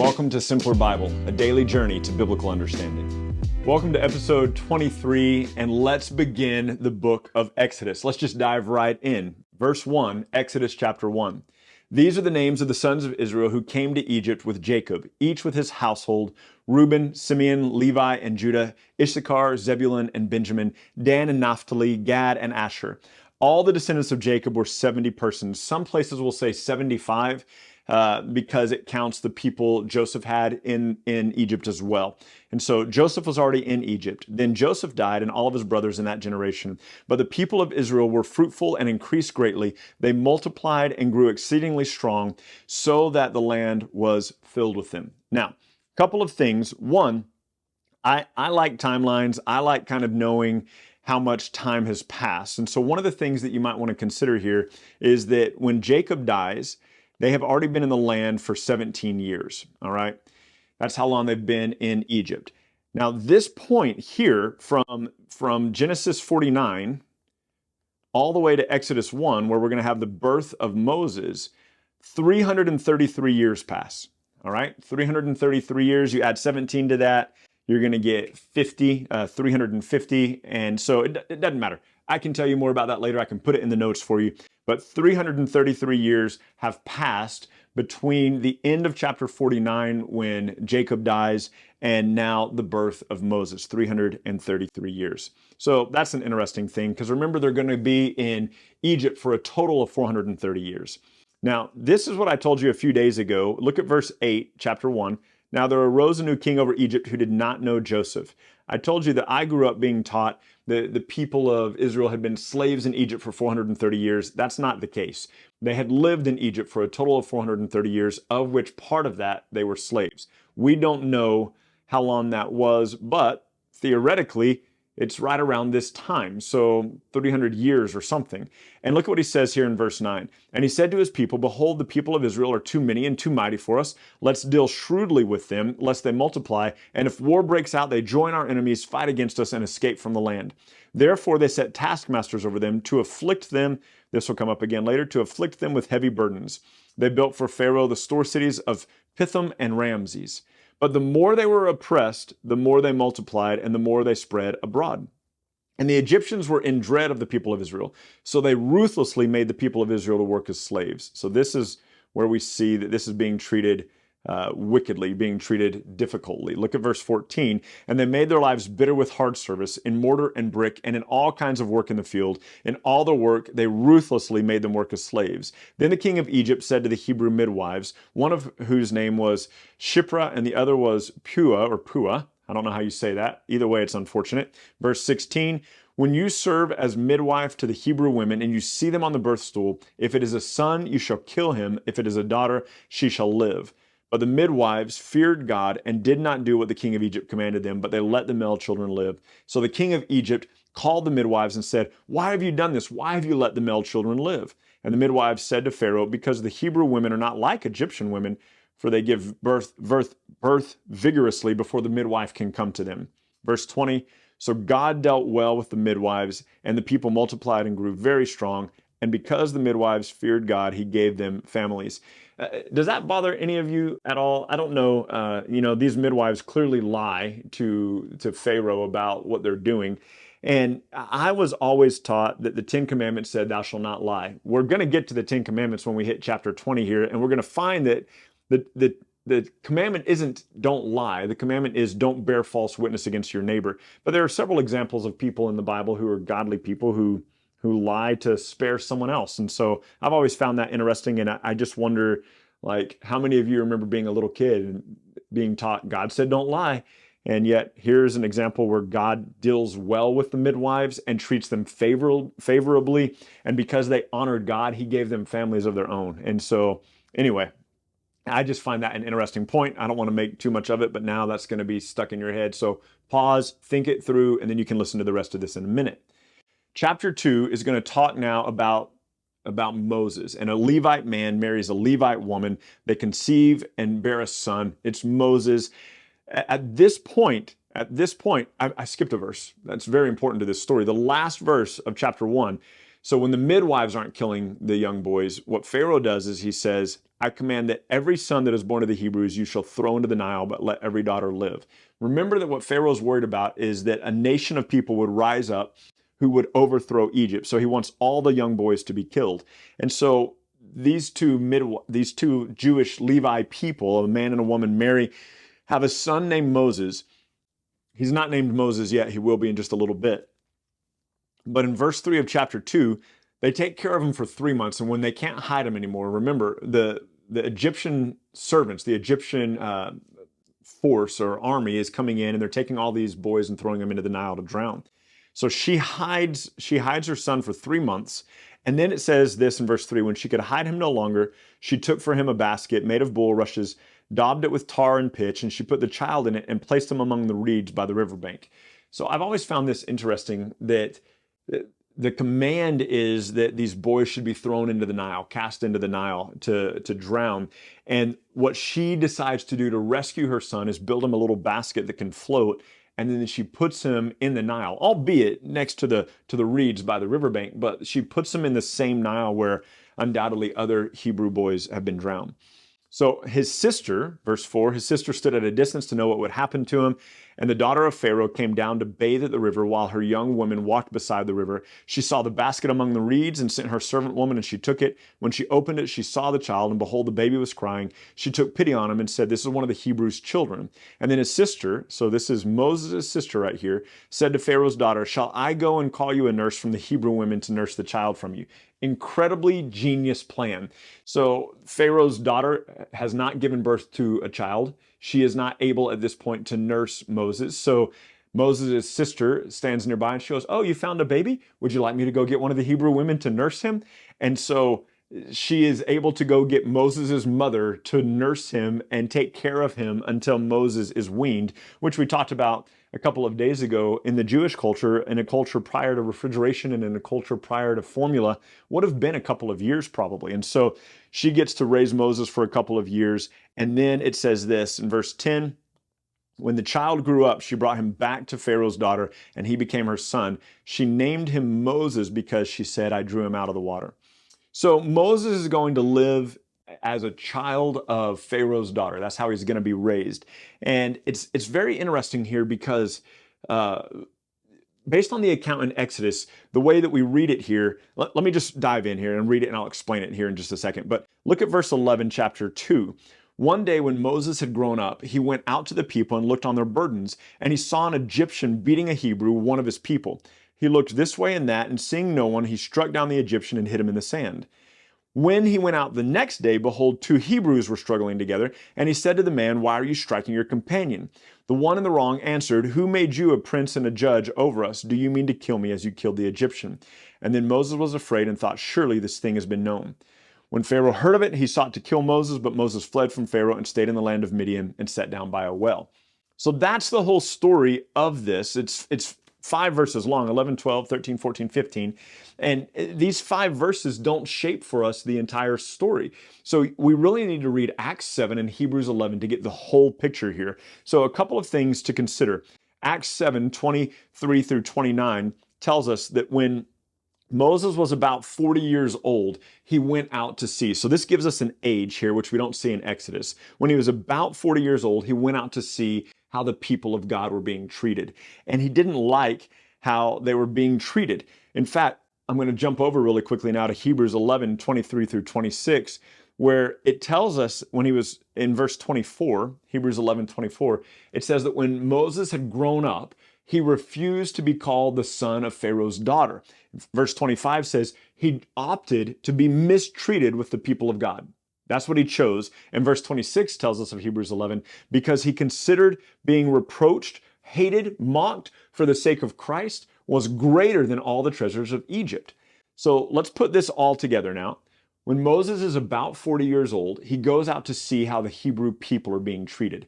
welcome to Simpler Bible, a daily journey to biblical understanding. Welcome to episode 23, and let's begin the book of Exodus. Let's just dive right in. Verse 1, Exodus chapter 1. These are the names of the sons of Israel who came to Egypt with Jacob, each with his household: Reuben, Simeon, Levi, and Judah, Issachar, Zebulun, and Benjamin, Dan and Naphtali, Gad, and Asher. All the descendants of Jacob were 70 persons. Some places will say 75 because it counts the people Joseph had in Egypt as well. And so Joseph was already in Egypt. Then Joseph died and all of his brothers in that generation. But the people of Israel were fruitful and increased greatly. They multiplied and grew exceedingly strong, so that the land was filled with them. Now, a couple of things. One, I like timelines. I like kind of knowing how much time has passed. And so one of the things that you might want to consider here is that when Jacob dies, they have already been in the land for 17 years, all right? That's how long they've been in Egypt. Now, this point here from Genesis 49 all the way to Exodus 1, where we're going to have the birth of Moses, 333 years pass, all right? 333 years, you add 17 to that, you're going to get 350, and so it doesn't matter. I can tell you more about that later. I can put it in the notes for you. But 333 years have passed between the end of chapter 49 when Jacob dies and now the birth of Moses, 333 years. So that's an interesting thing because remember, they're going to be in Egypt for a total of 430 years. Now, this is what I told you a few days ago. Look at verse 8, chapter 1. Now there arose a new king over Egypt who did not know Joseph. I told you that I grew up being taught that the people of Israel had been slaves in Egypt for 430 years. That's not the case. They had lived in Egypt for a total of 430 years, of which part of that they were slaves. We don't know how long that was, but theoretically, it's right around this time, so 300 years or something. And look at what he says here in verse 9. And he said to his people, "Behold, the people of Israel are too many and too mighty for us. Let's deal shrewdly with them, lest they multiply. And if war breaks out, they join our enemies, fight against us, and escape from the land." Therefore they set taskmasters over them to afflict them. This will come up again later, to afflict them with heavy burdens. They built for Pharaoh the store cities of Pithom and Ramses. But the more they were oppressed, the more they multiplied, and the more they spread abroad. And the Egyptians were in dread of the people of Israel, so they ruthlessly made the people of Israel to work as slaves. So this is where we see that this is being treated wickedly, being treated difficultly. Look at verse 14. And they made their lives bitter with hard service in mortar and brick and in all kinds of work in the field. In all their work, they ruthlessly made them work as slaves. Then the king of Egypt said to the Hebrew midwives, one of whose name was Shiphrah and the other was Puah. I don't know how you say that. Either way, it's unfortunate. Verse 16. When you serve as midwife to the Hebrew women and you see them on the birth stool, if it is a son, you shall kill him. If it is a daughter, she shall live. But the midwives feared God and did not do what the king of Egypt commanded them, but they let the male children live. So the king of Egypt called the midwives and said, "Why have you done this? Why have you let the male children live?" And the midwives said to Pharaoh, "Because the Hebrew women are not like Egyptian women, for they give birth vigorously before the midwife can come to them." Verse 20, so God dealt well with the midwives, and the people multiplied and grew very strong. And because the midwives feared God, he gave them families. Does that bother any of you at all? I don't know. These midwives clearly lie to Pharaoh about what they're doing. And I was always taught that the Ten Commandments said, "Thou shalt not lie." We're going to get to the Ten Commandments when we hit chapter 20 here, and we're going to find that the commandment isn't don't lie. The commandment is don't bear false witness against your neighbor. But there are several examples of people in the Bible who are godly people who lie to spare someone else. And so I've always found that interesting. And I just wonder, like, how many of you remember being a little kid and being taught God said don't lie? And yet here's an example where God deals well with the midwives and treats them favorably. And because they honored God, he gave them families of their own. And so anyway, I just find that an interesting point. I don't want to make too much of it, but now that's going to be stuck in your head. So pause, think it through, and then you can listen to the rest of this in a minute. Chapter 2 is going to talk now about Moses. And a Levite man marries a Levite woman. They conceive and bear a son. It's Moses. At this point, I skipped a verse. That's very important to this story. The last verse of chapter 1 So when the midwives aren't killing the young boys, what Pharaoh does is he says, I command that every son that is born of the Hebrews you shall throw into the Nile, but let every daughter live. Remember that what Pharaoh's worried about is that a nation of people would rise up who would overthrow Egypt. So he wants all the young boys to be killed. And so these two Jewish Levi people, a man and a woman, marry, have a son named Moses. He's not named Moses yet. He will be in just a little bit. But in verse 3 of chapter 2, they take care of him for 3 months. And when they can't hide him anymore, remember, the Egyptian servants, the Egyptian force or army is coming in, and they're taking all these boys and throwing them into the Nile to drown. So she hides her son for 3 months. And then it says this in verse 3, when she could hide him no longer, she took for him a basket made of bulrushes, daubed it with tar and pitch, and she put the child in it and placed him among the reeds by the riverbank. So I've always found this interesting, that the command is that these boys should be thrown into the Nile, cast into the Nile to drown. And what she decides to do to rescue her son is build him a little basket that can float. And then she puts him in the Nile, albeit next to the reeds by the riverbank, but she puts him in the same Nile where undoubtedly other Hebrew boys have been drowned. So his sister, verse 4, his sister stood at a distance to know what would happen to him. And the daughter of Pharaoh came down to bathe at the river while her young women walked beside the river. She saw the basket among the reeds and sent her servant woman, and she took it. When she opened it, she saw the child, and behold, the baby was crying. She took pity on him and said, this is one of the Hebrews' children. And then his sister, so this is Moses' sister right here, said to Pharaoh's daughter, shall I go and call you a nurse from the Hebrew women to nurse the child from you? Incredibly genius plan. So Pharaoh's daughter has not given birth to a child. She is not able at this point to nurse Moses. So Moses' sister stands nearby and she goes, oh, you found a baby? Would you like me to go get one of the Hebrew women to nurse him? And so she is able to go get Moses' mother to nurse him and take care of him until Moses is weaned, which we talked about a couple of days ago. In the Jewish culture, in a culture prior to refrigeration and in a culture prior to formula, would have been a couple of years probably. And so she gets to raise Moses for a couple of years. And then it says this in verse 10, when the child grew up, she brought him back to Pharaoh's daughter and he became her son. She named him Moses because she said, I drew him out of the water. So Moses is going to live as a child of Pharaoh's daughter. That's how he's going to be raised. And it's very interesting here because based on the account in Exodus, the way that we read it here, let me just dive in here and read it and I'll explain it here in just a second. But look at verse 11, chapter 2. One day when Moses had grown up, he went out to the people and looked on their burdens, and he saw an Egyptian beating a Hebrew, one of his people. He looked this way and that, and seeing no one, he struck down the Egyptian and hid him in the sand. When he went out the next day, behold, two Hebrews were struggling together, and he said to the man, why are you striking your companion? The one in the wrong answered, who made you a prince and a judge over us? Do you mean to kill me as you killed the Egyptian? And then Moses was afraid and thought, surely this thing has been known. When Pharaoh heard of it, he sought to kill Moses, but Moses fled from Pharaoh and stayed in the land of Midian and sat down by a well. So that's the whole story of this. It's 5 verses long, 11, 12, 13, 14, 15. And these 5 verses don't shape for us the entire story. So we really need to read Acts 7 and Hebrews 11 to get the whole picture here. So a couple of things to consider. Acts 7, 23 through 29 tells us that when Moses was about 40 years old, he went out to sea. So this gives us an age here, which we don't see in Exodus. When he was about 40 years old, he went out to see how the people of God were being treated. And he didn't like how they were being treated. In fact, I'm going to jump over really quickly now to Hebrews 11, 23 through 26, where it tells us when he was in verse 24, Hebrews 11, 24, it says that when Moses had grown up, he refused to be called the son of Pharaoh's daughter. Verse 25 says he opted to be mistreated with the people of God. That's what he chose. And verse 26 tells us of Hebrews 11, because he considered being reproached, hated, mocked for the sake of Christ was greater than all the treasures of Egypt. So let's put this all together now. When Moses is about 40 years old, he goes out to see how the Hebrew people are being treated.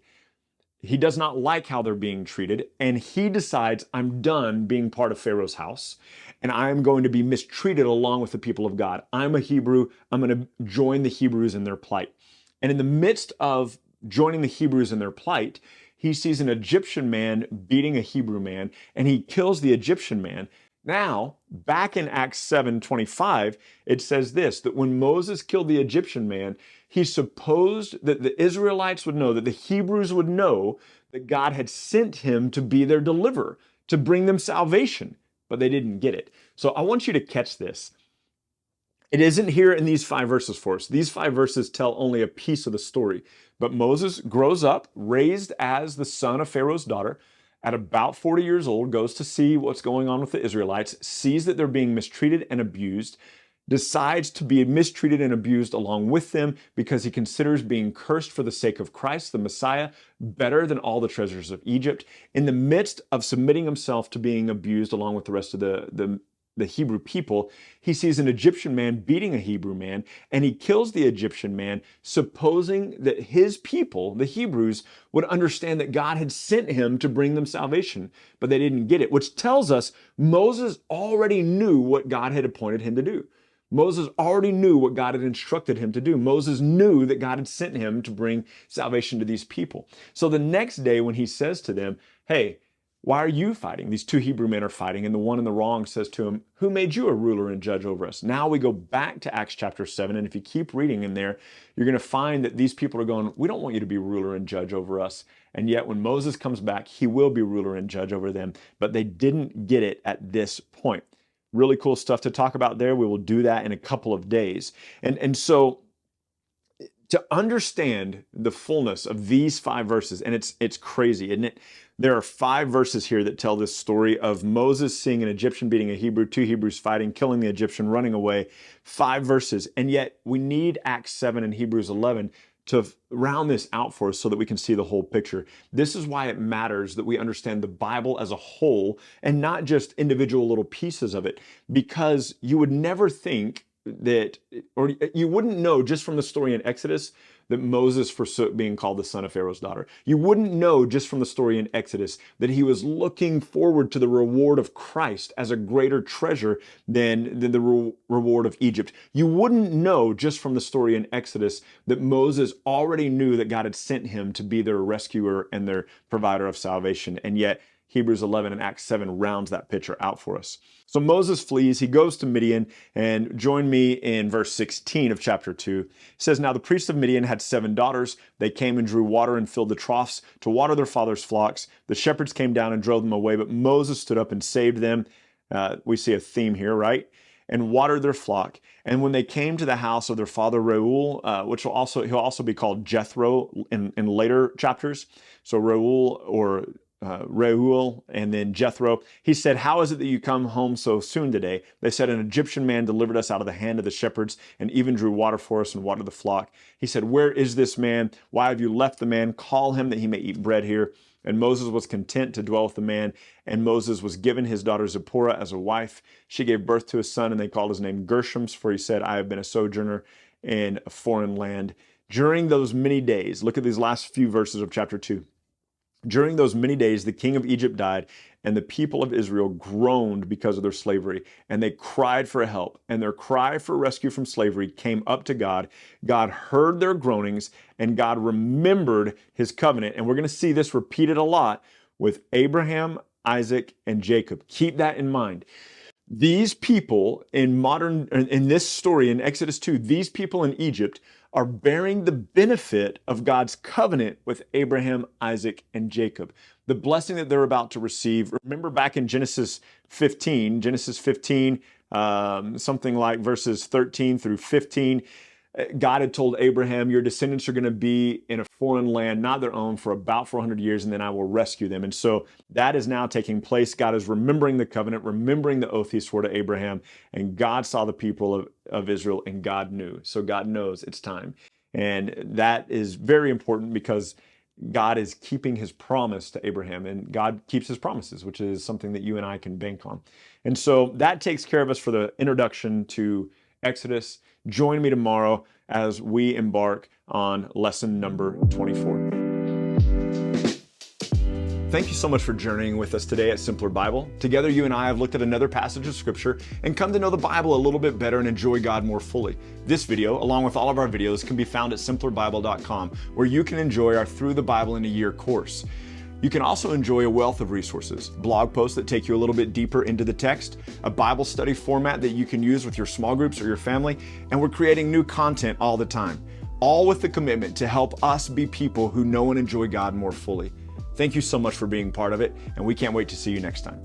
He does not like how they're being treated, and he decides, I'm done being part of Pharaoh's house, and I'm going to be mistreated along with the people of God. I'm a Hebrew. I'm going to join the Hebrews in their plight. And in the midst of joining the Hebrews in their plight, he sees an Egyptian man beating a Hebrew man, and he kills the Egyptian man. Now, back in Acts 7:25, it says this, that when Moses killed the Egyptian man, he supposed that the Israelites would know, that the Hebrews would know that God had sent him to be their deliverer, to bring them salvation, but they didn't get it. So I want you to catch this. It isn't here in these 5 verses for us. These 5 verses tell only a piece of the story. But Moses grows up, raised as the son of Pharaoh's daughter, at about 40 years old, goes to see what's going on with the Israelites, sees that they're being mistreated and abused, decides to be mistreated and abused along with them because he considers being cursed for the sake of Christ, the Messiah, better than all the treasures of Egypt. In the midst of submitting himself to being abused along with the rest of the Hebrew people, he sees an Egyptian man beating a Hebrew man, and he kills the Egyptian man, supposing that his people, the Hebrews, would understand that God had sent him to bring them salvation, but they didn't get it, which tells us Moses already knew what God had appointed him to do. Moses already knew what God had instructed him to do. Moses knew that God had sent him to bring salvation to these people. So the next day when he says to them, hey, why are you fighting? These 2 Hebrew men are fighting, and the one in the wrong says to him, who made you a ruler and judge over us? Now we go back to Acts chapter 7, and if you keep reading in there, you're going to find that these people are going, we don't want you to be ruler and judge over us. And yet when Moses comes back, he will be ruler and judge over them. But they didn't get it at this point. Really cool stuff to talk about there. We will do that in a couple of days. And so to understand the fullness of these 5 verses, and it's crazy, isn't it? There are 5 verses here that tell this story of Moses seeing an Egyptian beating a Hebrew, 2 Hebrews fighting, killing the Egyptian, running away. 5 verses. And yet we need Acts 7 and Hebrews 11 to round this out for us so that we can see the whole picture. This is why it matters that we understand the Bible as a whole and not just individual little pieces of it, because you would never think that, or you wouldn't know just from the story in Exodus that Moses forsook being called the son of Pharaoh's daughter. You wouldn't know just from the story in Exodus that he was looking forward to the reward of Christ as a greater treasure than the reward of Egypt. You wouldn't know just from the story in Exodus that Moses already knew that God had sent him to be their rescuer and their provider of salvation. And yet Hebrews 11 and Acts 7 rounds that picture out for us. So Moses flees, he goes to Midian, and join me in verse 16 of chapter 2. It says, now the priests of Midian had 7 daughters. They came and drew water and filled the troughs to water their father's flocks. The shepherds came down and drove them away, but Moses stood up and saved them. We see a theme here, right? And watered their flock. And when they came to the house of their father Reuel, which he'll also be called Jethro in later chapters. So Reuel or Reuel and then Jethro. He said, how is it that you come home so soon today? They said, an Egyptian man delivered us out of the hand of the shepherds and even drew water for us and watered the flock. He said, where is this man? Why have you left the man? Call him that he may eat bread here. And Moses was content to dwell with the man. And Moses was given his daughter Zipporah as a wife. She gave birth to a son, and they called his name Gershom, for he said, I have been a sojourner in a foreign land. During those many days, look at these last few verses of chapter 2. During those many days, the king of Egypt died, and the people of Israel groaned because of their slavery, and they cried for help, and their cry for rescue from slavery came up to God. God heard their groanings, and God remembered his covenant. And we're going to see this repeated a lot with Abraham, Isaac, and Jacob. Keep that in mind. These people in this story in Exodus 2, these people in Egypt are bearing the benefit of God's covenant with Abraham, Isaac, and Jacob. The blessing that they're about to receive. Remember back in Genesis 15, something like verses 13 through 15, God had told Abraham, your descendants are going to be in a foreign land, not their own, for about 400 years, and then I will rescue them. And so that is now taking place. God is remembering the covenant, remembering the oath he swore to Abraham, and God saw the people of Israel, and God knew. So God knows it's time. And that is very important because God is keeping his promise to Abraham, and God keeps his promises, which is something that you and I can bank on. And so that takes care of us for the introduction to Exodus. Join me tomorrow as we embark on lesson number 24. Thank you so much for journeying with us today at Simpler Bible. Together, you and I have looked at another passage of Scripture and come to know the Bible a little bit better and enjoy God more fully. This video, along with all of our videos, can be found at simplerbible.com, where you can enjoy our Through the Bible in a Year course. You can also enjoy a wealth of resources, blog posts that take you a little bit deeper into the text, a Bible study format that you can use with your small groups or your family, and we're creating new content all the time, all with the commitment to help us be people who know and enjoy God more fully. Thank you so much for being part of it, and we can't wait to see you next time.